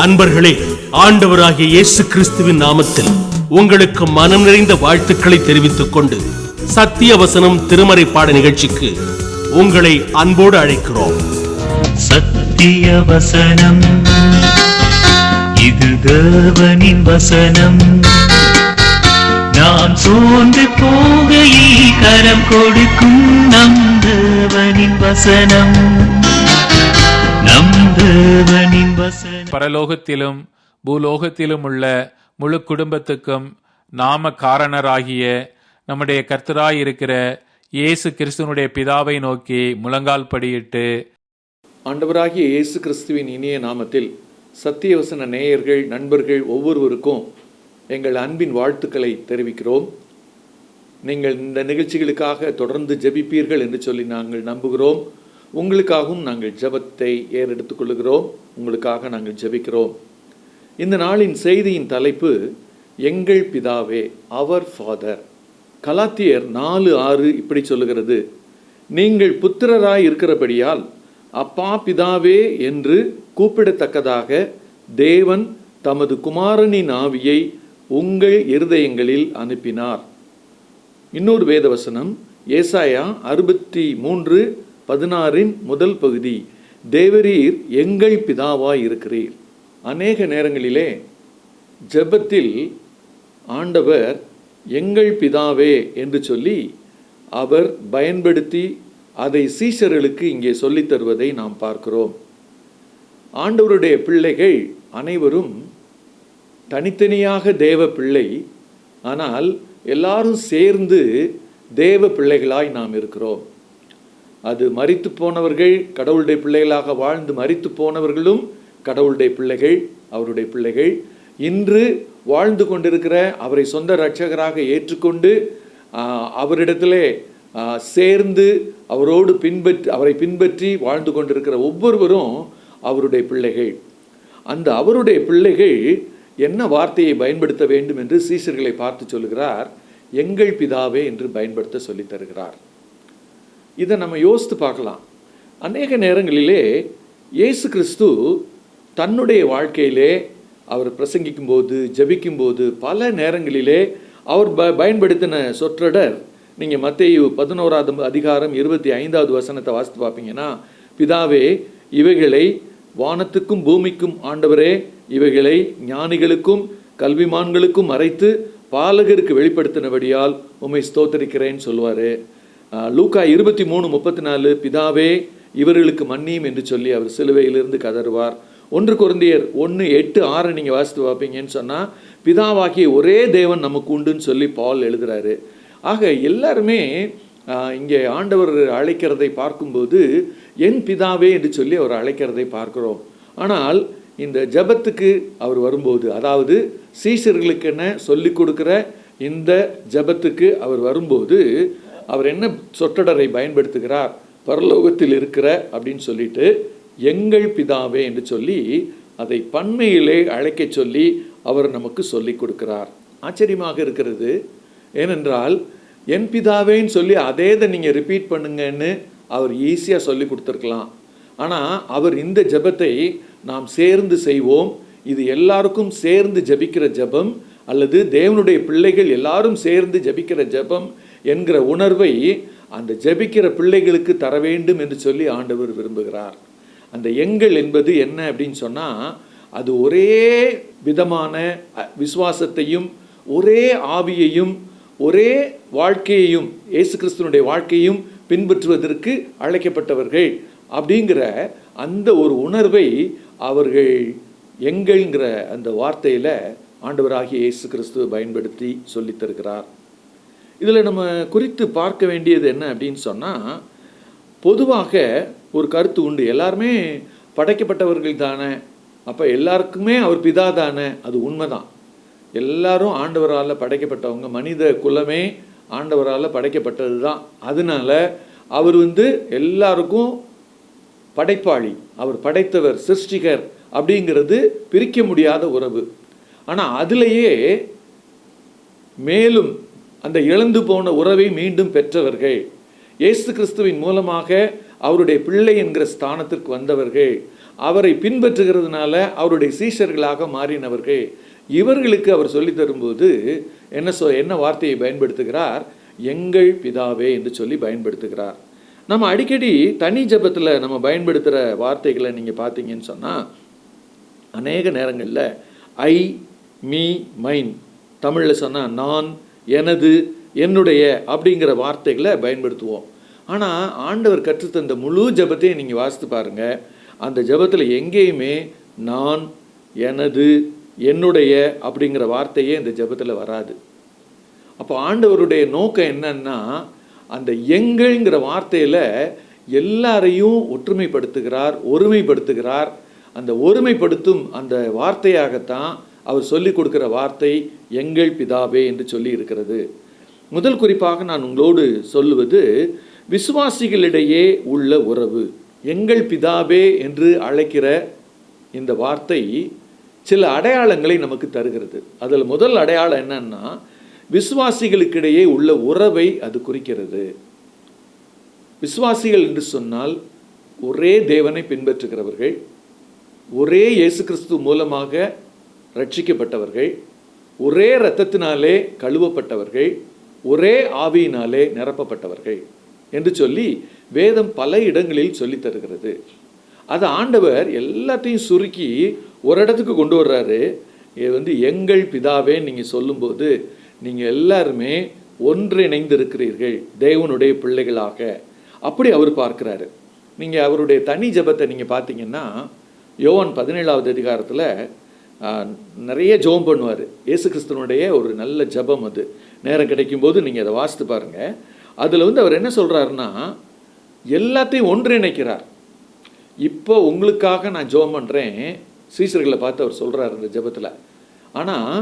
அன்பர்களே, ஆண்டவராகிய இயேசு கிறிஸ்துவின் நாமத்தில் உங்களுக்கு மனம் நிறைந்த வாழ்த்துக்களை தெரிவித்துக் கொண்டு சத்திய வசனம் திருமறை பாட நிகழ்ச்சிக்கு உங்களை அன்போடு அழைக்கிறோம். சத்திய வசனம், இது தேவனின் வசனம். நாம் சோர்ந்து போகையில் கரம் கொடுக்கும் நம் தேவனின் வசனம். பரலோகத்திலும் பூலோகத்திலும் உள்ள முழு குடும்பத்துக்கும் நாம காரணராகிய நம்முடைய கர்த்தராயிருக்கிற இயேசு கிறிஸ்துவனுடைய பிதாவை நோக்கி முழங்கால் படியிட்டு, ஆண்டவராகிய இயேசு கிறிஸ்துவின் இனிய நாமத்தில் சத்தியவசன நேயர்கள் நண்பர்கள் ஒவ்வொருவருக்கும் எங்கள் அன்பின் வாழ்த்துக்களை தெரிவிக்கிறோம். நீங்கள் இந்த நிகழ்ச்சிகளுக்காக தொடர்ந்து ஜெபிப்பீர்கள் என்று சொல்லி நாங்கள் நம்புகிறோம். உங்களுக்காகவும் நாங்கள் ஜெபத்தை ஏறெடுத்துக் கொள்கிறோம். உங்களுக்காக நாங்கள் ஜெபிக்கிறோம். இந்த நாளின் செய்தியின் தலைப்பு எங்கள் பிதாவே, அவர் ஃபாதர். கலாத்தியர் 4:6 இப்படி சொல்லுகிறது: நீங்கள் புத்திரராய் இருக்கிறபடியால் அப்பா பிதாவே என்று கூப்பிடத்தக்கதாக தேவன் தமது குமாரனின் ஆவியை உங்கள் இருதயங்களில் அனுப்பினார். இன்னொரு வேதவசனம் ஏசாயா 63:16 முதல் பகுதி: தேவரீர் எங்கள் பிதாவாய் இருக்கிறீர். அநேக நேரங்களிலே ஜெபத்தில் ஆண்டவர் எங்கள் பிதாவே என்று சொல்லி அவர் பயன்படுத்தி அதை சீஷர்களுக்கு இங்கே சொல்லித் தருவதை நாம் பார்க்கிறோம். ஆண்டவருடைய பிள்ளைகள் அனைவரும் தனித்தனியாக தேவ பிள்ளை, ஆனால் எல்லாரும் சேர்ந்து தேவ பிள்ளைகளாய் நாம் இருக்கிறோம். அது மரித்து போனவர்கள் கடவுளுடைய பிள்ளைகளாக வாழ்ந்து மரித்து போனவர்களும் கடவுளுடைய பிள்ளைகள், அவருடைய பிள்ளைகள். இன்று வாழ்ந்து கொண்டிருக்கிற அவரை சொந்த இரட்சகராக ஏற்றுக்கொண்டு அவரிடத்திலே சேர்ந்து அவரோடு அவரை பின்பற்றி வாழ்ந்து கொண்டிருக்கிற ஒவ்வொருவரும் அவருடைய பிள்ளைகள். அந்த அவருடைய பிள்ளைகள் என்ன வார்த்தையை பயன்படுத்த வேண்டும் என்று சீஷர்களை பார்த்து சொல்லுகிறார். எங்கள் பிதாவே என்று பயன்படுத்த சொல்லி தருகிறார். இதை நம்ம யோசித்து பார்க்கலாம். அநேக நேரங்களிலே இயேசு கிறிஸ்து தன்னுடைய வாழ்க்கையிலே அவர் பிரசங்கிக்கும் போது ஜெபிக்கும்போது பல நேரங்களிலே அவர் பயன்படுத்தின சொற்றொடர், நீங்கள் மத்தேயு 11:25 வசனத்தை வாசித்து பார்ப்பீங்கன்னா, பிதாவே இவைகளை வானத்துக்கும் பூமிக்கும் ஆண்டவரே இவைகளை ஞானிகளுக்கும் கல்விமான்களுக்கும் மறைத்து பாலகருக்கு வெளிப்படுத்தினபடியால் உம்மை ஸ்தோத்தரிக்கிறேன்னு சொல்லுவார். லூக்கா 23:34 பிதாவே இவர்களுக்கு மன்னியும் என்று சொல்லி அவர் சிலுவையிலிருந்து கதறுவார். 1 கொரிந்தியர் 1:8-6 நீங்கள் வாசித்து பார்ப்பீங்கன்னு சொன்னால் பிதாவாகிய ஒரே தேவன் நமக்கு உண்டுன்னு சொல்லி பால் எழுதுகிறாரு. ஆக எல்லாருமே இங்கே ஆண்டவர் அழைக்கிறதை பார்க்கும்போது என் பிதாவே என்று சொல்லி அவர் அழைக்கிறதை பார்க்கிறோம். ஆனால் இந்த ஜெபத்துக்கு அவர் வரும்போது, அதாவது சீஷர்களுக்கென சொல்லிக் கொடுக்குற இந்த ஜெபத்துக்கு அவர் வரும்போது அவர் என்ன சொற்றொடரை பயன்படுத்துகிறார்? பரலோகத்தில் இருக்கிற அப்படின்னு சொல்லிட்டு எங்கள் பிதாவே என்று சொல்லி அதை பன்மையிலே அழைக்க சொல்லி அவர் நமக்கு சொல்லிக் கொடுக்கிறார். ஆச்சரியமாக இருக்கிறது. ஏனென்றால் என் பிதாவேன்னு சொல்லி அதே தான் நீங்கள் ரிப்பீட் பண்ணுங்கன்னு அவர் ஈஸியாக சொல்லி கொடுத்துருக்கலாம். ஆனால் அவர் இந்த ஜெபத்தை நாம் சேர்ந்து செய்வோம், இது எல்லாருக்கும் சேர்ந்து ஜெபிக்கிற ஜெபம் அல்லது தேவனுடைய பிள்ளைகள் எல்லாரும் சேர்ந்து ஜெபிக்கிற ஜெபம் என்கிற உணர்வை அந்த ஜெபிக்கிற பிள்ளைகளுக்கு தர வேண்டும் என்று சொல்லி ஆண்டவர் விரும்புகிறார். அந்த எங்கள் என்பது என்ன அப்படின்னு சொன்னால், அது ஒரே விதமான விசுவாசத்தையும் ஒரே ஆவியையும் ஒரே வாழ்க்கையையும் இயேசு கிறிஸ்துவனுடைய வாழ்க்கையும் பின்பற்றுவதற்கு அழைக்கப்பட்டவர்கள் அப்படிங்கிற அந்த ஒரு உணர்வை அவர்கள் எங்கள்ங்கிற அந்த வார்த்தையில் ஆண்டவராகிய இயேசு கிறிஸ்துவை பயன்படுத்தி சொல்லித் தருகிறார். இதில் நம்ம குறித்து பார்க்க வேண்டியது என்ன அப்படின்னு சொன்னால், பொதுவாக ஒரு கருத்து உண்டு, எல்லாருமே படைக்கப்பட்டவர்கள் தானே, அப்போ எல்லாருக்குமே அவர் பிதா தானே. அது உண்மைதான். எல்லாரும் ஆண்டவரால் படைக்கப்பட்டவங்க, மனித குலமே ஆண்டவரால் படைக்கப்பட்டது தான். அதனால அவர் எல்லாருக்கும் படைப்பாளி, அவர் படைத்தவர், சிருஷ்டிகர் அப்படிங்கிறது பிரிக்க முடியாத உறவு. ஆனால் அதிலேயே மேலும் அந்த இழந்து போன உறவை மீண்டும் பெற்றவர்கள் இயேசு கிறிஸ்துவின் மூலமாக அவருடைய பிள்ளை என்கிற ஸ்தானத்திற்கு வந்தவர்கள், அவரை பின்பற்றுகிறதுனால அவருடைய சீஷர்களாக மாறினவர்கள், இவர்களுக்கு அவர் சொல்லி தரும்போது என்ன வார்த்தையை பயன்படுத்துகிறார்? எங்கள் பிதாவே என்று சொல்லி பயன்படுத்துகிறார். நம்ம அடிக்கடி தனி ஜெபத்தில் நம்ம பயன்படுத்துகிற வார்த்தைகளை நீங்கள் பார்த்தீங்கன்னு சொன்னால், அநேக நேரங்களில் ஐ, மீ, மைன், தமிழில் சொன்னால் நான், எனது, என்னுடைய அப்படிங்கிற வார்த்தைகளை பயன்படுத்துவோம். ஆனால் ஆண்டவர் கற்றுத்தந்த முழு ஜெபத்தையும் நீங்கள் வாசித்து பாருங்கள். அந்த ஜெபத்தில் எங்கேயுமே நான், எனது, என்னுடைய அப்படிங்கிற வார்த்தையே இந்த ஜெபத்தில் வராது. அப்போ ஆண்டவருடைய நோக்கம் என்னன்னா, அந்த எங்கள்ங்கிற வார்த்தையில் எல்லாரையும் ஒற்றுமைப்படுத்துகிறார், ஒருமைப்படுத்துகிறார். அந்த ஒருமைப்படுத்தும் அந்த வார்த்தையாகத்தான் அவர் சொல்லிக் கொடுக்கிற வார்த்தை எங்கள் பிதாவே என்று சொல்லி இருக்கிறது. முதல் குறிப்பாக நான் உங்களோடு சொல்லுவது விசுவாசிகளிடையே உள்ள உறவு. எங்கள் பிதாவே என்று அழைக்கிற இந்த வார்த்தை சில அடையாளங்களை நமக்கு தருகிறது. அதில் முதல் அடையாளம் என்னன்னா, விசுவாசிகளுக்கிடையே உள்ள உறவை அது குறிக்கிறது. விசுவாசிகள் என்று சொன்னால் ஒரே தேவனை பின்பற்றுகிறவர்கள், ஒரே இயேசு கிறிஸ்து மூலமாக ரட்சிக்கப்பட்டவர்கள், ஒரே இரத்தத்தினாலே கழுவப்பட்டவர்கள், ஒரே ஆவியினாலே நிரப்பப்பட்டவர்கள் என்று சொல்லி வேதம் பல இடங்களில் சொல்லி தருகிறது. அது ஆண்டவர் எல்லாத்தையும் சுருக்கி ஒரு இடத்துக்கு கொண்டு வர்றாரு. இது எங்கள் பிதாவே நீங்கள் சொல்லும்போது நீங்கள் எல்லாருமே ஒன்றிணைந்து இருக்கிறீர்கள், தேவனுடைய பிள்ளைகளாக. அப்படி அவர் பார்க்கிறாரு. நீங்கள் அவருடைய தனி ஜெபத்தை நீங்கள் பார்த்தீங்கன்னா, யோவான் 17வது அதிகாரத்தில் நிறைய ஜெபம் பண்ணுவார். இயேசு கிறிஸ்துவனுடைய ஒரு நல்ல ஜெபம் அது. நேரம் கிடைக்கும்போது நீங்கள் அதை வாசித்து பாருங்கள். அதில் அவர் என்ன சொல்கிறாருன்னா, எல்லாத்தையும் ஒன்றிணைக்கிறார். இப்போ உங்களுக்காக நான் ஜெபம் பண்ணுறேன், சீசர்களை பார்த்து அவர் சொல்கிறார் இந்த ஜெபத்தில். ஆனால்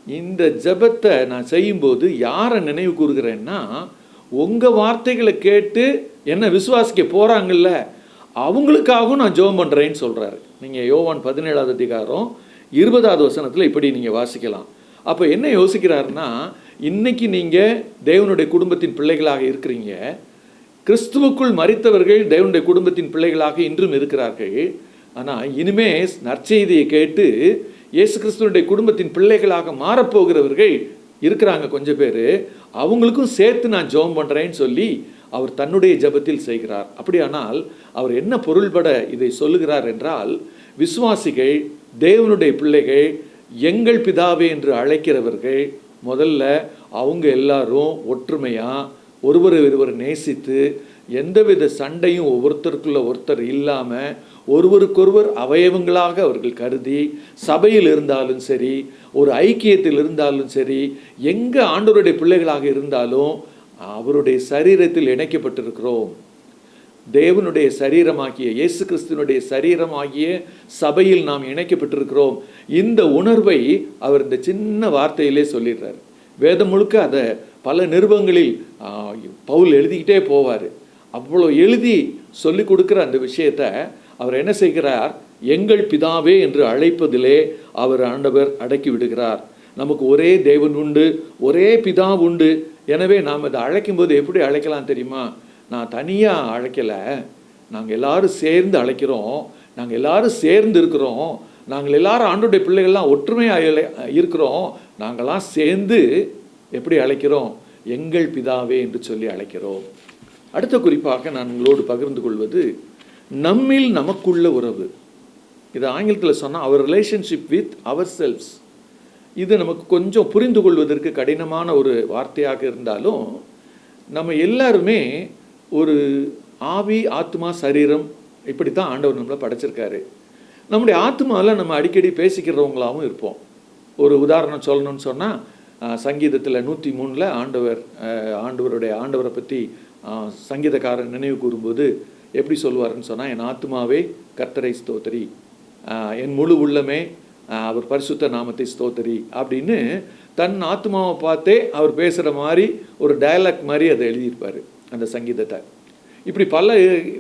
இந்த ஜெபத்தை நான் செய்யும்போது யாரை நினைவு கூறுகிறேன்னா, உங்கள் வார்த்தைகளை கேட்டு என்ன விசுவாசிக்க போகிறாங்கல்ல, அவங்களுக்காகவும் நான் ஜெபம் பண்ணுறேன்னு சொல்கிறாரு. நீங்கள் யோவான் 17வது அதிகாரம் 20வது வசனத்தில் இப்படி நீங்கள் வாசிக்கலாம். அப்போ என்ன யோசிக்கிறாருன்னா, இன்னைக்கு நீங்கள் தேவனுடைய குடும்பத்தின் பிள்ளைகளாக இருக்கிறீங்க, கிறிஸ்துவுக்குள் மரித்தவர்கள் தேவனுடைய குடும்பத்தின் பிள்ளைகளாக இன்றும் இருக்கிறார்கள். ஆனால் இனிமே நற்செய்தியை கேட்டு இயேசு கிறிஸ்துவனுடைய குடும்பத்தின் பிள்ளைகளாக மாறப்போகிறவர்கள் இருக்கிறாங்க கொஞ்சம் பேர், அவங்களுக்கும் சேர்த்து நான் ஜெபம் பண்ணுறேன்னு சொல்லி அவர் தன்னுடைய ஜெபத்தில் செய்கிறார். அப்படியானால் அவர் என்ன பொருள்பட இதை சொல்லுகிறார் என்றால், விசுவாசிகள், தேவனுடைய பிள்ளைகள், எங்கள் பிதாவே என்று அழைக்கிறவர்கள் முதல்ல அவங்க எல்லாரும் ஒற்றுமையாக ஒருவர் நேசித்து எந்தவித சண்டையும் ஒவ்வொருத்தருக்குள்ள ஒருத்தர் இல்லாமல் ஒருவருக்கொருவர் அவயவங்களாக அவர்கள் கருதி சபையில் இருந்தாலும் சரி, ஒரு ஐக்கியத்தில் இருந்தாலும் சரி, எங்கே ஆண்டவருடைய பிள்ளைகளாக இருந்தாலும் அவருடைய சரீரத்தில் இணைக்கப்பட்டிருக்கிறோம். தேவனுடைய சரீரமாகிய இயேசு கிறிஸ்துவனுடைய சரீரமாகிய சபையில் நாம் இணைக்கப்பட்டிருக்கிறோம். இந்த உணர்வை அவர் இந்த சின்ன வார்த்தையிலே சொல்லிடுறார். வேதம் முழுக்க அதை பல நிருபங்களில் பவுல் எழுதிக்கிட்டே போவார். அவ்வளோ எழுதி சொல்லி கொடுக்குற அந்த விஷயத்தை அவர் என்ன செய்கிறார்? எங்கள் பிதாவே என்று அழைப்பதிலே அவர் ஆண்டவர் அடக்கி விடுகிறார். நமக்கு ஒரே தேவன் உண்டு, ஒரே பிதா உண்டு. எனவே நாம் அதை அழைக்கும்போது எப்படி அழைக்கலாம் தெரியுமா? நான் தனியாக அழைக்கலை, நாங்கள் எல்லாரும் சேர்ந்து அழைக்கிறோம், நாங்கள் எல்லாரும் சேர்ந்து இருக்கிறோம், நாங்கள் எல்லாரும் ஆண்டவருடைய பிள்ளைகள்லாம் ஒற்றுமையாக இருக்கிறோம். நாங்கள்லாம் சேர்ந்து எப்படி அழைக்கிறோம்? எங்கள் பிதாவே என்று சொல்லி அழைக்கிறோம். அடுத்த குறிப்பாக நான் உங்களோடு பகிர்ந்து கொள்வது நம்மில் நமக்குள்ள உறவு. இது ஆங்கிலத்தில் சொன்னால் அவர் ரிலேஷன்ஷிப் வித் அவர் செல்ஃப்ஸ். இது நமக்கு கொஞ்சம் புரிந்து கொள்வதற்கு கடினமான ஒரு வார்த்தையாக இருந்தாலும், நம்ம எல்லாருமே ஒரு ஆவி, ஆத்மா, சரீரம், இப்படி தான் ஆண்டவர் நம்மளை படைச்சிருக்காரு. நம்முடைய ஆத்மாவில் நம்ம அடிக்கடி பேசிக்கிறவங்களாகவும் இருப்போம். ஒரு உதாரணம் சொல்லணும்னு சொன்னால், சங்கீதத்தில் 103 ஆண்டவரை பற்றி சங்கீதக்காரன் நினைவு கூறும்போது எப்படி சொல்லுவார்னு சொன்னால், என் ஆத்மாவே கர்த்தரை ஸ்தோத்திரி, என் முழு உள்ளமே அவர் பரிசுத்த நாமத்தை ஸ்தோத்திரி அப்படின்னு தன் ஆத்மாவை பார்த்தே அவர் பேசுகிற மாதிரி ஒரு டயலாக் மாதிரி அதை எழுதியிருப்பார் அந்த சங்கீதத்தை. இப்படி பல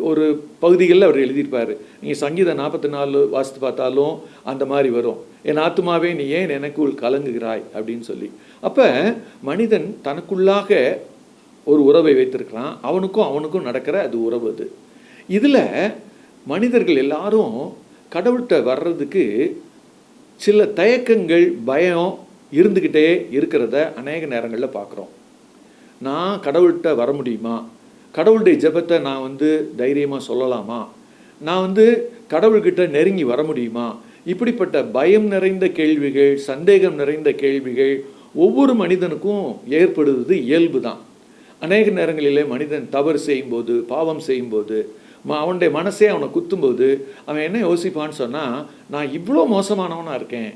ஒரு பகுதிகளில் அவர் எழுதியிருப்பார். நீங்கள் சங்கீதம் 44 வாசித்து பார்த்தாலும் அந்த மாதிரி வரும். என் ஆத்மாவே நீ ஏன் எனக்குள் கலங்குகிறாய் அப்படின்னு சொல்லி. அப்போ மனிதன் தனக்குள்ளாக ஒரு உறவை வைத்திருக்கிறான். அவனுக்கும் நடக்கிற அது உறவு. அது இதில் மனிதர்கள் எல்லாரும் கடவுள்கிட்ட வர்றதுக்கு சில தயக்கங்கள், பயம் இருந்துக்கிட்டே இருக்கிறத அநேக நேரங்களில் பார்க்குறோம். நான் கடவுள்கிட்ட வர முடியுமா? கடவுளுடைய ஜெபத்தை நான் தைரியமாக சொல்லலாமா? நான் கடவுள்கிட்ட நெருங்கி வர முடியுமா? இப்படிப்பட்ட பயம் நிறைந்த கேள்விகள், சந்தேகம் நிறைந்த கேள்விகள் ஒவ்வொரு மனிதனுக்கும் ஏற்படுவது இயல்பு தான். அநேக நேரங்களிலே மனிதன் தவறு செய்யும்போது, பாவம் செய்யும்போது, அவனுடைய மனசே அவனை குத்தும்போது அவன் என்ன யோசிப்பான்னு சொன்னால், நான் இவ்வளோ மோசமானவனாக இருக்கேன்,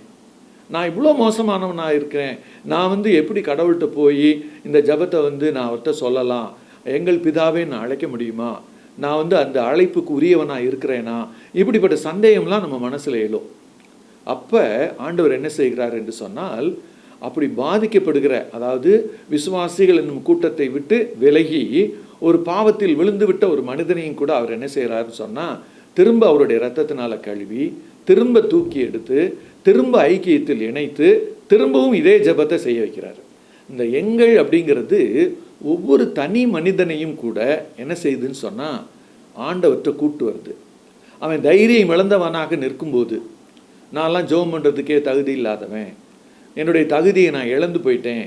நான் இவ்வளோ மோசமானவனாக இருக்கிறேன், நான் எப்படி கடவுள்கிட்ட போய் இந்த ஜபத்தை நான் அவர்கிட்ட சொல்லலாம், எங்கள் பிதாவே நான் அழைக்க முடியுமா, நான் அந்த அழைப்புக்கு உரியவனாக இருக்கிறேனா, இப்படிப்பட்ட சந்தேகம்லாம் நம்ம மனசில் எழும். அப்போ ஆண்டவர் என்ன செய்கிறார் என்று சொன்னால், அப்படி பாதிக்கப்படுகிற, அதாவது விசுவாசிகள் என்னும் கூட்டத்தை விட்டு விலகி ஒரு பாவத்தில் விழுந்து விட்ட ஒரு மனிதனையும் கூட அவர் என்ன செய்கிறாருன்னு சொன்னால், திரும்ப அவருடைய இரத்தத்தினால கழுவி, திரும்ப தூக்கி எடுத்து, திரும்ப ஐக்கியத்தில் இணைத்து, திரும்பவும் இதே ஜெபத்தை செய்ய வைக்கிறார். இந்த எங்கள் அப்படிங்கிறது ஒவ்வொரு தனி மனிதனையும் கூட என்ன செய்யுதுன்னு சொன்னால், ஆண்டவர்கிட்ட கூட்டு வருது. அவன் தைரியம் இழந்தவனாக நிற்கும்போது, நான்லாம் ஜெபம் பண்ணுறதுக்கே தகுதி இல்லாதவன், என்னுடைய தகுதியை நான் இழந்து போயிட்டேன்,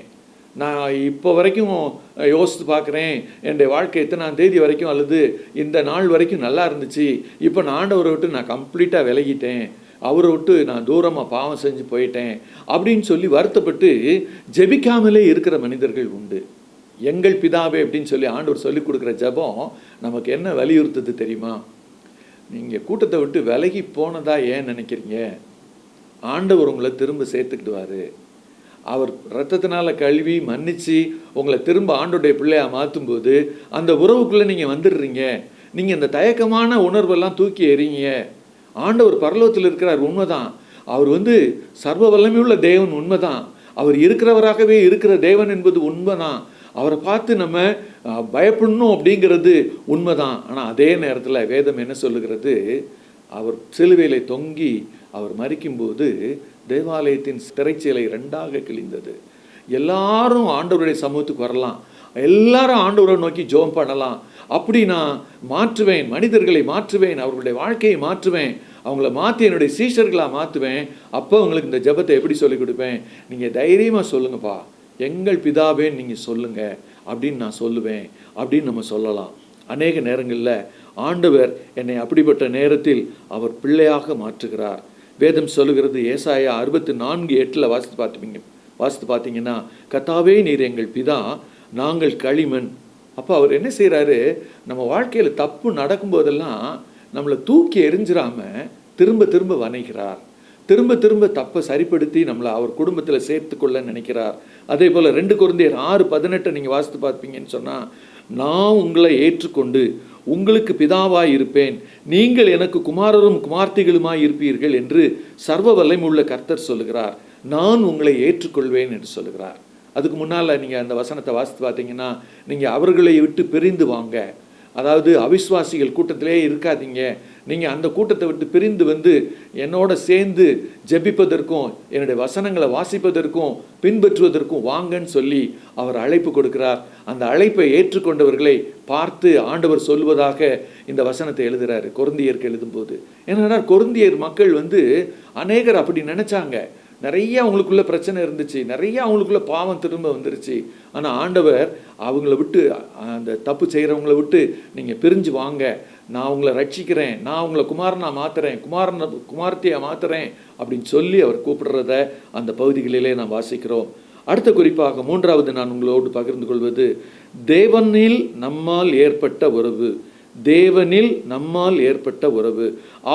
நான் இப்போ வரைக்கும் யோசித்து பார்க்குறேன், என்னுடைய வாழ்க்கை எத்தனாம் தேதி வரைக்கும் அல்லது இந்த நாள் வரைக்கும் நல்லா இருந்துச்சு, இப்போ நான் ஆண்டவரை விட்டு நான் கம்ப்ளீட்டாக விலகிட்டேன், அவரை விட்டு நான் தூரமாக பாவம் செஞ்சு போயிட்டேன் அப்படின்னு சொல்லி வருத்தப்பட்டு ஜெபிக்காமலே இருக்கிற மனிதர்கள் உண்டு. எங்கள் பிதாவே அப்படின்னு சொல்லி ஆண்டவர் சொல்லி கொடுக்குற ஜெபம் நமக்கு என்ன வலியுறுத்துது தெரியுமா? நீங்கள் கூட்டத்தை விட்டு விலகி போனதா ஏன் நினைக்கிறீங்க? ஆண்டவர் உங்களை திரும்ப சேர்த்துக்கிடுவார். அவர் இரத்தத்தினால கழுவி மன்னிச்சு உங்களை திரும்ப ஆண்டோடைய பிள்ளையாக மாற்றும்போது அந்த உறவுக்குள்ளே நீங்கள் வந்துடுறீங்க. நீங்கள் இந்த தயக்கமான உணர்வெல்லாம் தூக்கி எறிங்க. ஆண்டவர் பரலோகத்தில் இருக்கிறார், உண்மைதான். அவர் சர்வ வல்லமையுள்ள தேவன், உண்மைதான். அவர் இருக்கிறவராகவே இருக்கிற தேவன் என்பது உண்மைதான். அவரை பார்த்து நம்ம பயப்படணும் அப்படிங்கிறது உண்மைதான். ஆனால் அதே நேரத்தில் வேதம் என்ன சொல்லுகிறது? அவர் சிலுவையிலே தொங்கி அவர் மரிக்கும்போது தேவாலயத்தின் திரைச்சீலை 2ஆக கிழிந்தது. எல்லாரும் ஆண்டவருடைய சமூகத்துக்கு வரலாம், எல்லாரும் ஆண்டவரை நோக்கி ஜெபம் பண்ணலாம். அப்படி நான் மாற்றுவேன், மனிதர்களை மாற்றுவேன், அவர்களுடைய வாழ்க்கையை மாற்றுவேன், அவங்கள மாற்றி என்னுடைய சீஷர்களாக மாற்றுவேன். அப்போ உங்களுக்கு இந்த ஜெபத்தை எப்படி சொல்லிக் கொடுப்பேன்? நீங்கள் தைரியமாக சொல்லுங்கப்பா, எங்கள் பிதாவேன்னு நீங்கள் சொல்லுங்கள் அப்படின்னு நான் சொல்லுவேன் அப்படின்னு நம்ம சொல்லலாம். அநேக நேரங்களில் ஆண்டவர் என்னை அப்படிப்பட்ட நேரத்தில் அவர் பிள்ளையாக மாற்றுகிறார். வேதம் சொல்லுகிறது, ஏசாயா 64:8 வாசித்து பார்த்தீங்கன்னா, கர்த்தாவே நீர் எங்கள் பிதா, நாங்கள் களிமண். அப்போ அவர் என்ன செய்கிறாரு? நம்ம வாழ்க்கையில் தப்பு நடக்கும்போதெல்லாம் நம்மளை தூக்கி எறிஞ்சிடாம திரும்ப திரும்ப வணைகிறார். திரும்ப திரும்ப தப்பை சரிப்படுத்தி நம்மளை அவர் குடும்பத்தில் சேர்த்துக்கொள்ள நினைக்கிறார். அதே போல் 2 கொரிந்தியர் 6:18 நீங்கள் வாசித்து பார்ப்பீங்கன்னு சொன்னால், நான் உங்களை ஏற்றுக்கொண்டு உங்களுக்கு பிதாவாய் இருப்பேன், நீங்கள் எனக்கு குமாரரும் குமார்த்திகளுமாய் இருப்பீர்கள் என்று சர்வ வல்லமையுள்ள கர்த்தர் சொல்லுகிறார். நான் உங்களை ஏற்றுக்கொள்வேன் என்று சொல்லுகிறார். அதுக்கு முன்னால் நீங்கள் அந்த வசனத்தை வாசித்து பார்த்தீங்கன்னா, நீங்கள் அவர்களை விட்டு பிரிந்து வாங்க, அதாவது அவிசுவாசிகள் கூட்டத்திலே இருக்காதீங்க, நீங்கள் அந்த கூட்டத்தை விட்டு பிரிந்து என்னோட சேர்ந்து ஜெபிப்பதற்கும் என்னுடைய வசனங்களை வாசிப்பதற்கும் பின்பற்றுவதற்கும் வாங்கன்னு சொல்லி அவர் அழைப்பு கொடுக்கிறார். அந்த அழைப்பை ஏற்றுக்கொண்டவர்களை பார்த்து ஆண்டவர் சொல்வதாக இந்த வசனத்தை எழுதுகிறாரு கொரிந்தியருக்கு எழுதும்போது. ஏன்னா கொரிந்தியர் மக்கள் அநேகர் அப்படி நினைச்சாங்க. நிறைய அவங்களுக்குள்ள பிரச்சனை இருந்துச்சு, நிறைய அவங்களுக்குள்ள பாவம் திரும்ப வந்துருச்சு. ஆனால் ஆண்டவர் அவங்கள விட்டு, அந்த தப்பு செய்கிறவங்கள விட்டு நீங்கள் பிரிஞ்சு வாங்க, நான் உங்களை ரட்சிக்கிறேன், நான் உங்களை குமாரனாக மாற்றுறேன், குமார்த்தியாக மாற்றுறேன் அப்படின்னு சொல்லி அவர் கூப்பிடுறத அந்த பகுதிகளிலே நாம் வாசிக்கிறோம். அடுத்த குறிப்பாக 3வது நான் உங்களோடு பகிர்ந்து கொள்வது, தேவனில் நம்மால் ஏற்பட்ட உறவு. தேவனில் நம்மால் ஏற்பட்ட உறவு,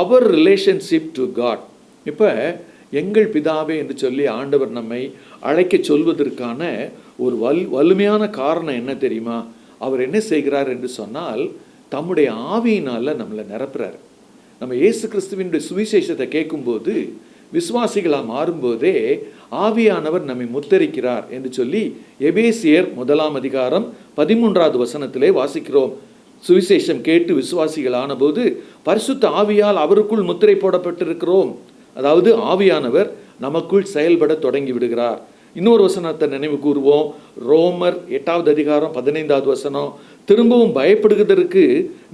அவர் ரிலேஷன்ஷிப் டு காட். இப்போ எங்கள் பிதாவே என்று சொல்லி ஆண்டவர் நம்மை அழைக்க சொல்வதற்கான ஒரு வலிமையான காரணம் என்ன தெரியுமா? அவர் என்ன செய்கிறார் என்று சொன்னால், தம்முடைய ஆவியினால் நம்மளை நிரப்புறார். நம்ம இயேசு கிறிஸ்துவினுடைய சுவிசேஷத்தை கேட்கும்போது, விசுவாசிகளாக மாறும்போதே ஆவியானவர் நம்மை முத்தரிக்கிறார் என்று சொல்லி எபேசியர் 1 வசனத்திலே வாசிக்கிறோம். சுவிசேஷம் கேட்டு விசுவாசிகள் ஆனபோது பரிசுத்த ஆவியால் அவருக்குள் முத்திரை போடப்பட்டிருக்கிறோம். அதாவது ஆவியானவர் நமக்குள் செயல்பட தொடங்கி விடுகிறார். இன்னொரு வசனத்தை நினைவு கூறுவோம். ரோமர் 8 15 வசனம், திரும்பவும் பயப்படுவதற்கு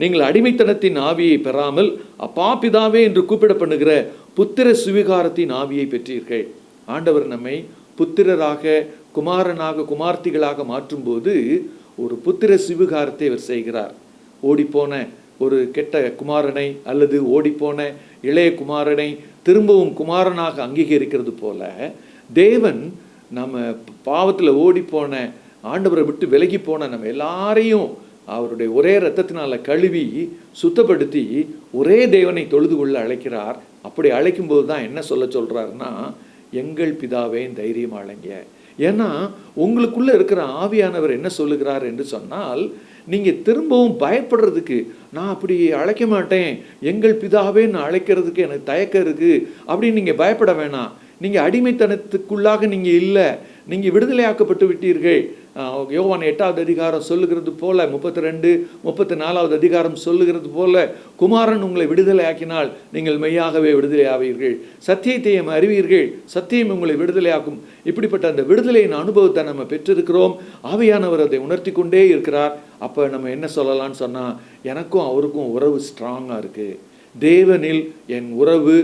நீங்கள் அடிமைத்தனத்தின் ஆவியை பெறாமல் அப்பா பிதாவே என்று கூப்பிட பண்ணுகிற புத்திர சுவிகாரத்தின் ஆவியை பெற்றீர்கள். ஆண்டவர் நம்மை புத்திரராக, குமாரனாக, குமார்த்திகளாக மாற்றும்போது ஒரு புத்திர சுவிகாரத்தை அவர் செய்கிறார். ஓடிப்போன ஒரு கெட்ட குமாரனை அல்லது ஓடிப்போன இளைய குமாரனை திரும்பவும் குமாரனாக அங்கீகரிக்கிறது போல தேவன் நம்ம பாவத்தில் ஓடிப்போன, ஆண்டவரை விட்டு விலகி போன நம்ம எல்லாரையும் அவருடைய ஒரே இரத்தத்தினால கழுவி சுத்தப்படுத்தி ஒரே தேவனை தொழுது கொள்ள அழைக்கிறார். அப்படி அழைக்கும்போது தான் என்ன சொல்றாருன்னா, எங்கள் பிதாவே தைரியம் அழைங்க. ஏன்னா உங்களுக்குள்ள இருக்கிற ஆவியானவர் என்ன சொல்லுகிறார் என்று சொன்னால், நீங்க திரும்பவும் பயப்படுறதுக்கு, நான் அப்படி அழைக்க மாட்டேன், எங்கள் பிதாவே நான் அழைக்கிறதுக்கு எனக்கு தயக்கம் இருக்கு அப்படின்னு நீங்க பயப்பட வேணாம். நீங்க அடிமைத்தனத்துக்குள்ளாக நீங்க இல்லை, நீங்க விடுதலையாக்கப்பட்டு விட்டீர்கள். யோவான் 8வது அதிகாரம் சொல்லுகிறது போல, 32, 34வது அதிகாரம் சொல்லுகிறது போல, குமாரன் உங்களை விடுதலையாக்கினால் நீங்கள் மெய்யாகவே விடுதலையாவீர்கள், சத்தியத்தை அறிவீர்கள், சத்தியம் உங்களை விடுதலையாக்கும். இப்படிப்பட்ட அந்த விடுதலையின் அனுபவத்தை நம்ம பெற்றிருக்கிறோம். ஆவியானவர் அதை உணர்த்தி கொண்டே இருக்கிறார். அப்போ நம்ம என்ன சொல்லலாம்னு சொன்னால், எனக்கும் அவருக்கும் உறவு ஸ்ட்ராங்காக இருக்குது, தேவனில் என் உறவு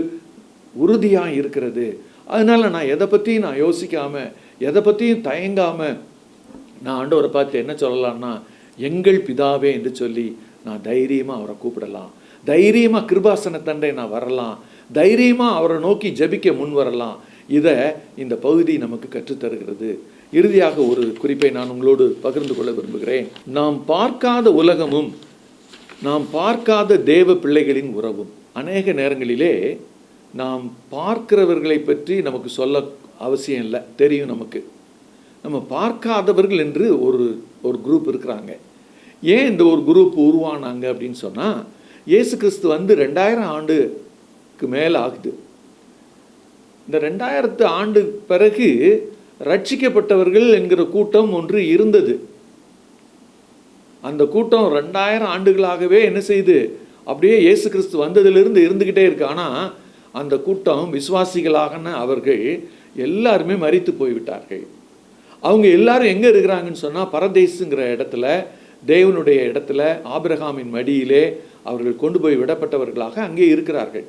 உறுதியாக இருக்கிறது. அதனால் நான் எதை பற்றியும் நான் யோசிக்காமல், எதை பற்றியும் தயங்காமல் நான் ஆண்டவரை பார்த்து என்ன சொல்லலாம்னா, எங்கள் பிதாவே என்று சொல்லி நான் தைரியமாக அவரை கூப்பிடலாம், தைரியமாக கிருபாசன தண்டை நான் வரலாம், தைரியமாக அவரை நோக்கி ஜெபிக்க முன் வரலாம். இதை இந்த பகுதி நமக்கு கற்றுத்தருகிறது. இறுதியாக ஒரு குறிப்பை நான் உங்களோடு பகிர்ந்து கொள்ள விரும்புகிறேன். நாம் பார்க்காத உலகமும் நாம் பார்க்காத தேவ பிள்ளைகளின் உறவும். அநேக நேரங்களிலே நாம் பார்க்கிறவர்களை பற்றி நமக்கு சொல்ல அவசியம் இல்லை, தெரியும் நமக்கு. நம்ம பார்க்காதவர்கள் என்று ஒரு குரூப் இருக்கிறாங்க. ஏன் இந்த ஒரு குரூப் உருவானாங்க அப்படின்னு சொன்னால், இயேசு கிறிஸ்து வந்து 2000 ஆண்டுக்கு மேலே ஆகுது. இந்த 2000 ஆண்டு பிறகு ரட்சிக்கப்பட்டவர்கள் என்கிற கூட்டம் ஒன்று இருந்தது. அந்த கூட்டம் 2000 ஆண்டுகளாகவே என்ன செய்து, அப்படியே இயேசு கிறிஸ்து வந்ததிலிருந்து இருந்துக்கிட்டே இருக்கு. ஆனால் அந்த கூட்டம் விசுவாசிகளாகன அவர்கள் எல்லாருமே மரித்து போய்விட்டார்கள். அவங்க எல்லாரும் எங்கே இருக்கிறாங்கன்னு சொன்னால், பரதேசுங்கிற இடத்துல, தேவனுடைய இடத்துல, ஆபிரகாமின் மடியிலே அவர்கள் கொண்டு போய் விடப்பட்டவர்களாக அங்கே இருக்கிறார்கள்.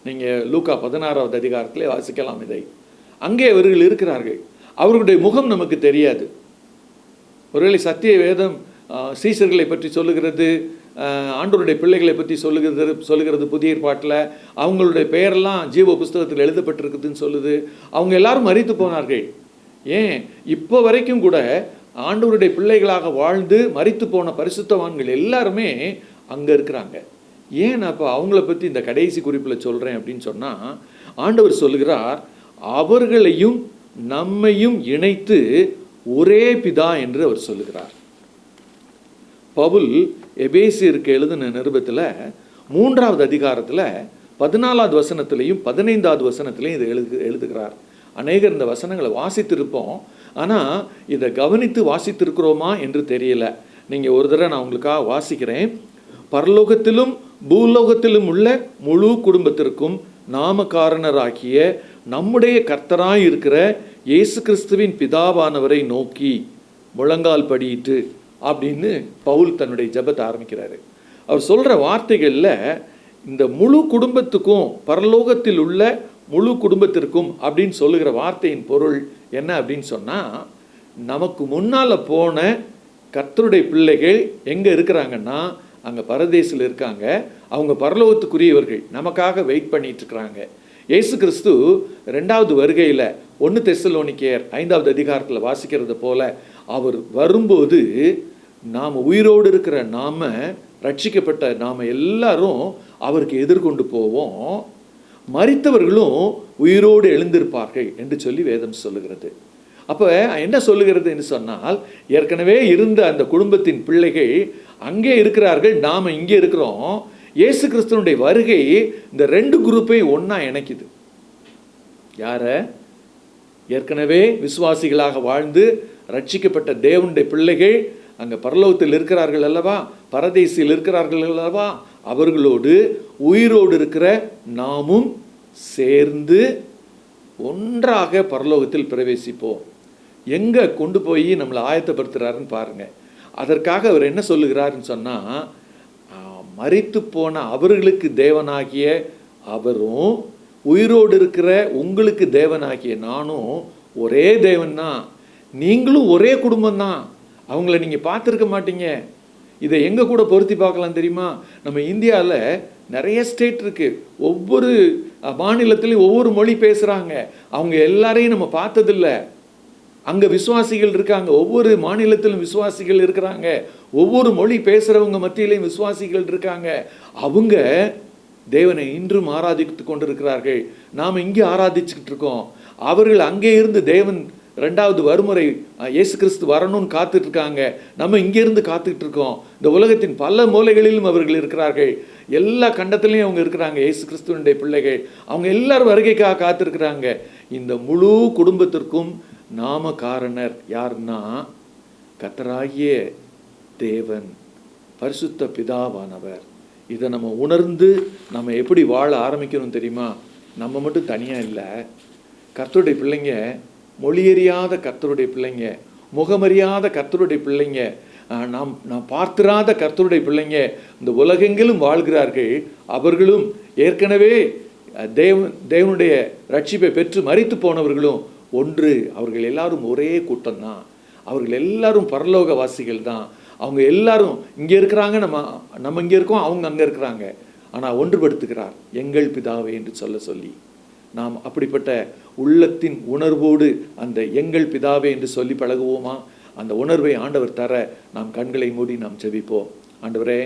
நீங்கள் லூக்கா 16வது அதிகாரத்திலே வாசிக்கலாம் இதை. அங்கே அவர்கள் இருக்கிறார்கள். அவர்களுடைய முகம் நமக்கு தெரியாது. ஒருவேளை சத்திய வேதம் சீசர்களை பற்றி சொல்லுகிறது, ஆண்டவருடைய பிள்ளைகளை பற்றி சொல்லுகிறது புதிய ஏற்பாட்டில். அவங்களுடைய பெயரெல்லாம் ஜீவ புஸ்தகத்தில் எழுதப்பட்டிருக்குதுன்னு சொல்லுது. அவங்க எல்லாரும் மரித்து போனார்கள். ஏன் இப்போ வரைக்கும் கூட ஆண்டவருடைய பிள்ளைகளாக வாழ்ந்து மரித்து போன பரிசுத்தவான்கள் எல்லாருமே அங்கே இருக்கிறாங்க. ஏன் அப்போ அவங்கள பற்றி இந்த கடைசி குறிப்பில் சொல்கிறேன் அப்படின்னு சொன்னால், ஆண்டவர் சொல்லுகிறார், அவர்களையும் நம்மையும் இணைத்து ஒரே பிதா என்று அவர் சொல்லுகிறார். பவுல் எபேசியருக்கு எழுதின நிருபத்தில் 3வது அதிகாரத்தில் 14வது வசனத்திலையும் 15வது வசனத்திலையும் இதை எழுதுகிறார். அநேகர் இந்த வசனங்களை வாசித்திருப்போம், ஆனால் இதை கவனித்து வாசித்திருக்கிறோமா என்று தெரியல. நீங்கள் ஒரு தடவை நான் உங்களுக்காக வாசிக்கிறேன். பரலோகத்திலும் பூலோகத்திலும் உள்ள முழு குடும்பத்திற்கும் நாமகாரணராகிய நம்முடைய கர்த்தராய் இருக்கிற இயேசு கிறிஸ்துவின் பிதாவானவரை நோக்கி முழங்கால் படியிட்டு அப்படின்னு பவுல் தன்னுடைய ஜெபத்தை ஆரம்பிக்கிறாரு. அவர் சொல்கிற வார்த்தைகளில் இந்த முழு குடும்பத்துக்கும், பரலோகத்தில் உள்ள முழு குடும்பத்திற்கும் அப்படின்னு சொல்லுகிற வார்த்தையின் பொருள் என்ன அப்படின்னு சொன்னால், நமக்கு முன்னால் போன கர்த்தருடைய பிள்ளைகள் எங்கே இருக்கிறாங்கன்னா, அங்கே பரதேசில் இருக்காங்க. அவங்க பரலோகத்துக்குரியவர்கள், நமக்காக வெயிட் பண்ணிட்டு இருக்கிறாங்க. இயேசு கிறிஸ்து 2வது வருகையில் 1 தெசலோனிக்கேயர் 5வது அதிகாரத்தில் வாசிக்கிறது போல அவர் வரும்போது நாம் உயிரோடு இருக்கிற நாம, ரட்சிக்கப்பட்ட நாம் எல்லாரும் அவருக்கு எதிர்கொண்டு போவோம். மரித்தவர்களும் உயிரோடு எழுந்திருப்பார்கள் என்று சொல்லி வேதம் சொல்லுகிறது. அப்போ என்ன சொல்லுகிறது என்று சொன்னால், ஏற்கனவே இருந்த அந்த குடும்பத்தின் பிள்ளைகள் அங்கே இருக்கிறார்கள், நாம் இங்கே இருக்கிறோம். இயேசு கிறிஸ்துவனுடைய வருகை இந்த 2 குரூப்பையும் ஒன்றா இணைக்குது. யாரை? ஏற்கனவே விசுவாசிகளாக வாழ்ந்து ரட்சிக்கப்பட்ட தேவனுடைய பிள்ளைகள் அங்கே பரலோகத்தில் இருக்கிறார்கள் அல்லவா, பரதேசில் இருக்கிறார்கள் அல்லவா, அவர்களோடு உயிரோடு இருக்கிற நாமும் சேர்ந்து ஒன்றாக பரலோகத்தில் பிரவேசிப்போம். எங்கே கொண்டு போய் நம்மளை ஆயத்தப்படுத்துகிறாருன்னு பாருங்கள். அதற்காக அவர் என்ன சொல்லுகிறாருன்னு சொன்னால், மரித்து போன அவர்களுக்கு தேவனாகிய அவரும் உயிரோடு இருக்கிற உங்களுக்கு தேவனாகிய நானும் ஒரே தேவன் தான். நீங்களும் ஒரே குடும்பம் தான். அவங்கள நீங்கள் பார்த்துருக்க மாட்டீங்க. இதை எங்கே கூட பொருத்தி பார்க்கலாம் தெரியுமா? நம்ம இந்தியாவில் நிறைய ஸ்டேட் இருக்குது. ஒவ்வொரு மாநிலத்திலையும் ஒவ்வொரு மொழி பேசுகிறாங்க. அவங்க எல்லாரையும் நம்ம பார்த்ததில்ல. அங்கே விசுவாசிகள் இருக்காங்க. ஒவ்வொரு மாநிலத்திலும் விசுவாசிகள் இருக்கிறாங்க. ஒவ்வொரு மொழி பேசுகிறவங்க மத்தியிலையும் விசுவாசிகள் இருக்காங்க. அவங்க தேவனை இன்றும் ஆராதித்து கொண்டிருக்கிறார்கள். நாம் இங்கே ஆராதிச்சுக்கிட்டு இருக்கோம். அவர்கள் அங்கே இருந்து தேவன் 2வது வருமுறை இயேசு கிறிஸ்து வரணும்னு காத்துட்டு இருக்காங்க. நம்ம இங்கேருந்து காத்துக்கிட்டு இருக்கோம். இந்த உலகத்தின் பல மூலைகளிலும் அவர்கள் இருக்கிறார்கள். எல்லா கண்டத்திலையும் அவங்க இருக்கிறாங்க. இயேசு கிறிஸ்துவனுடைய பிள்ளைகள் அவங்க எல்லாரும் வருகைக்காக காத்திருக்கிறாங்க. இந்த முழு குடும்பத்திற்கும் நாம காரணர் யாருன்னா கர்த்தராகிய தேவன், பரிசுத்த பிதாவானவர். இதை நம்ம உணர்ந்து நம்ம எப்படி வாழ ஆரம்பிக்கணும் தெரியுமா? நம்ம மட்டும் தனியாக இல்லை. கர்த்தருடைய பிள்ளைங்க, மொழியறியாத கர்த்தருடைய பிள்ளைங்க, முகமறியாத கர்த்தருடைய பிள்ளைங்க, நாம் பார்த்திராத கர்த்தருடைய பிள்ளைங்க இந்த உலகெங்கிலும் வாழ்கிறார்கள். அவர்களும் ஏற்கனவே தேவனுடைய ரட்சிப்பை பெற்று மரித்து போனவர்களும் ஒன்று. அவர்கள் எல்லாரும் ஒரே கூட்டம்தான். அவர்கள் எல்லாரும் பரலோகவாசிகள் தான். அவங்க எல்லாரும் இங்கே இருக்கிறாங்க, நம்ம இங்கே இருக்கோம், அவங்க அங்கே இருக்கிறாங்க. ஆனால் ஒன்றுபடுத்துகிறார், எங்கள் பிதாவே என்று சொல்லி. நாம் அப்படிப்பட்ட உள்ளத்தின் உணர்வோடு அந்த எங்கள் பிதாவே என்று சொல்லி பழகுவோமா? அந்த உணர்வை ஆண்டவர் தர நாம் கண்களை மூடி நாம் ஜெபிப்போம். ஆண்டவரே,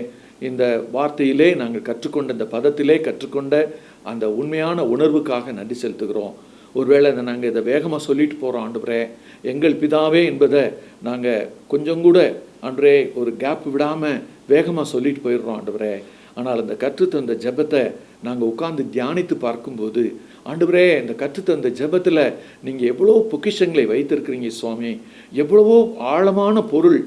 இந்த வார்த்தையிலே நாங்கள் கற்றுக்கொண்ட, இந்த பதத்திலே கற்றுக்கொண்ட அந்த உண்மையான உணர்வுக்காக நன்றி செலுத்துகிறோம். ஒருவேளை நாங்கள் இதை வேகமாக சொல்லிட்டு போகிறோம். ஆண்டவரே, எங்கள் பிதாவே என்பதை நாங்கள் கொஞ்சம் கூட ஆண்டவரே ஒரு கேப் விடாமல் வேகமாக சொல்லிட்டு போயிடுறோம் ஆண்டவரே. ஆனால் அந்த கற்றுத்தந்த ஜெபத்தை நாங்கள் உட்கார்ந்து தியானித்து பார்க்கும்போது, ஆண்டவரே, இந்த கற்றுத்தந்த ஜெபத்தில் நீங்கள் எவ்வளோ பொக்கிஷங்களை வைத்திருக்கிறீங்க சுவாமி. எவ்வளவோ ஆழமான பொருள்,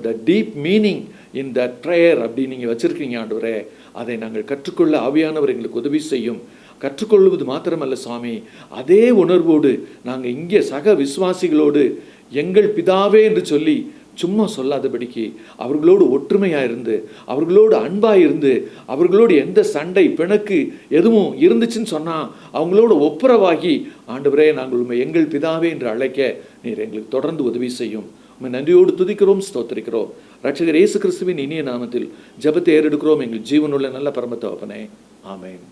the deep meaning in the prayer அப்படி நீங்கள் வச்சுருக்கீங்க ஆண்டவரே. அதை நாங்கள் கற்றுக்கொள்ள ஆவியானவர் எங்களுக்கு உதவி செய்யும். கற்றுக்கொள்வது மாத்திரமல்ல சுவாமி, அதே உணர்வோடு நாங்கள் இங்கே சக விசுவாசிகளோடு எங்கள் பிதாவே என்று சொல்லி சும்மா சொல்லாதபடிக்கு அவர்களோடு ஒற்றுமையாக இருந்து, அவர்களோடு அன்பாக இருந்து, அவர்களோடு எந்த சண்டை பிணக்கு எதுவும் இருந்துச்சுன்னு சொன்னால் அவங்களோட ஒப்புரவாகி, ஆண்டவரே, நாங்கள் உண்மை எங்கள் பிதாவே என்று அழைக்க நீர் எங்களுக்கு தொடர்ந்து உதவி செய்யும். உண்மை நன்றியோடு துதிக்கிறோம், ஸ்தோத்திரிக்கிறோம். ரட்சகர் இயேசு கிறிஸ்துவின் இனிய நாமத்தில் ஜெபத்தை ஏறெடுக்கிறோம் எங்கள் ஜீவனுள்ள நல்ல பரம தகப்பனே. ஆமென்.